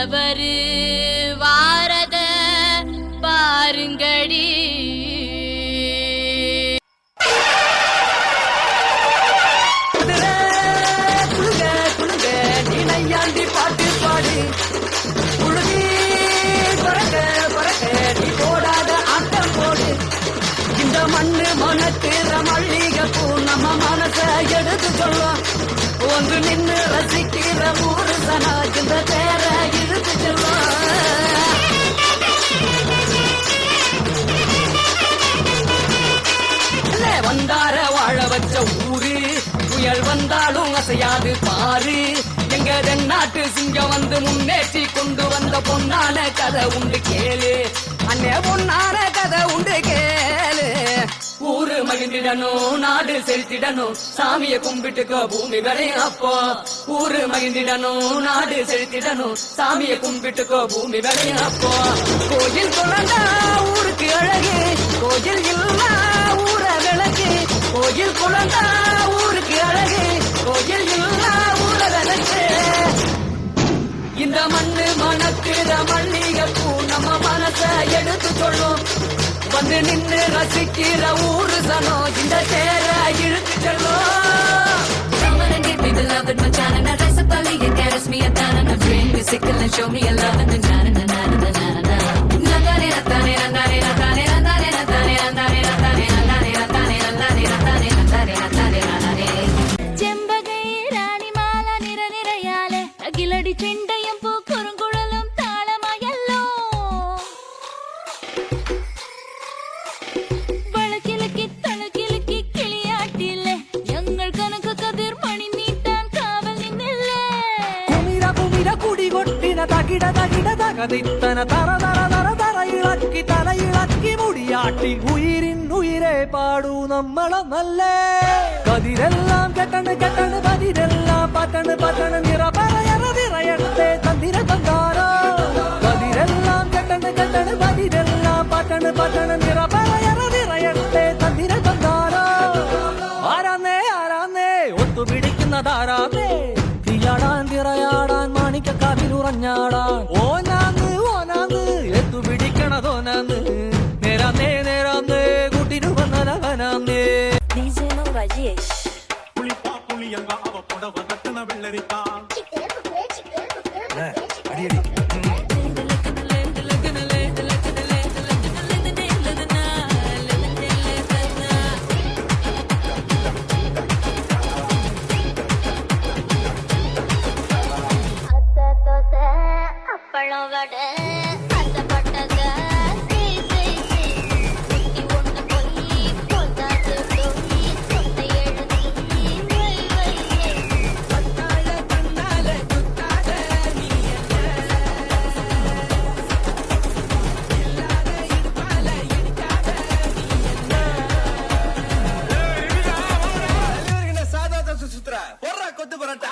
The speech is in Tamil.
நல்லவரு வாரத பாருங்கடி. பாட்டு பாடு உழுதி பறக்க பறக்க நீ போடாத ஆட்டம் போடு. இந்த மண்ணு மனத்திற மல்லிகை பூ நம்ம மனச எடுத்து சொல்லும். ஒன்று நின்று ரசிக்கிற ஊரு சனா இந்த பேர இழுத்து சொல்லும். வந்தார வாழ வச்ச ஊரு புயல் வந்தாலும் அசையாது பாரு. எங்க தென்னாட்டு சிங்கம் வந்து முன்னேற்றி கொண்டு வந்த பொன்னான கதை உண்டு கேளு. அண்ணே பொன்னான கதை உண்டு கேளு. ஊரு மகிழ்ந்திடணும் நாடு செலுத்திடணும் சாமிய கும்பிட்டுக்கோ பூமி விளையும் அப்போ. ஊரு மகிழ்ந்திடணும் நாடு செலுத்திடணும் சாமிய கும்பிட்டுக்கோ பூமி விளையும் அப்போ. கோயில் குழந்தா ஊருக்கு அழகு கோயில் இல்லா ஊர விளக்கு. கோயில் குழந்தா ஊருக்கு அழகு கோயில் இல்லா ஊர விளக்கு. இந்த மண்ணு மனத்திற மல்லிகை பூ நம்ம மனச எடுத்து சொல்லும். வந்து நின்று ரசிக்கிற ஊரு சனம் இந்த தேர இழுத்து செல்லும். Show me a love and ചെമ്പകൈ റാണിമാല നിറനിറയാലെ അകിലടി ചെണ്ടയും പൂക്കുറുങ്കുഴലും താളമയല്ലോ. വളക്കിലക്കി തളക്കിലക്കി കിളിയാട്ടില്ലേ ഞങ്ങൾ കനക കതിർ മണി നീട്ടാൻ കാവൽ നിന്നില്ലേ. കുമിര കുമിര കുടി കൊട്ടിന തകിട തകിട തകതിത്തന തറ തറ തറ തറ ഇളക്കി തല ഇളക്കി മുടിയാട്ടി ഉയിരിൻ ഉയിരെ പാടൂ നമ്മളൊന്നല്ലേ. കതിരെല്ലാം കെട്ടണ് കെട്ടണ് പതിരെല്ലാം പട്ടണ് പട്ടണ് നിറ പറയറ നിറയട്ടെ തന്തിര തന്താരോ. കതിരെല്ലാം കെട്ടണ് കെട്ടണ് പതിരെല്ലാം പട്ടണ് പട്ടണ് നിറ പറയറ നിറയട്ടെ തന്തിര തന്താരോ. ആരാന്നേ ആരാന്നേ ഒത്തുപിടിക്കുന്നതാരാന്നേ. തീയാടാൻ തിറയാടാൻ മാണിക്ക കാതിലുറഞ്ഞാടാൻ ഓനാന്ന് ഓനാന്ന് എത്തുപിടിക്കണതോനാന്ന്. നേരാന്നേ നേരാന്നേ കൂട്ടിനു വന്നവനാന്നേ. புளியங்கா அவ புடவ கட்டுன வெள்ளரிக்கா அப்பளம் வடை கொத்து பரோட்டா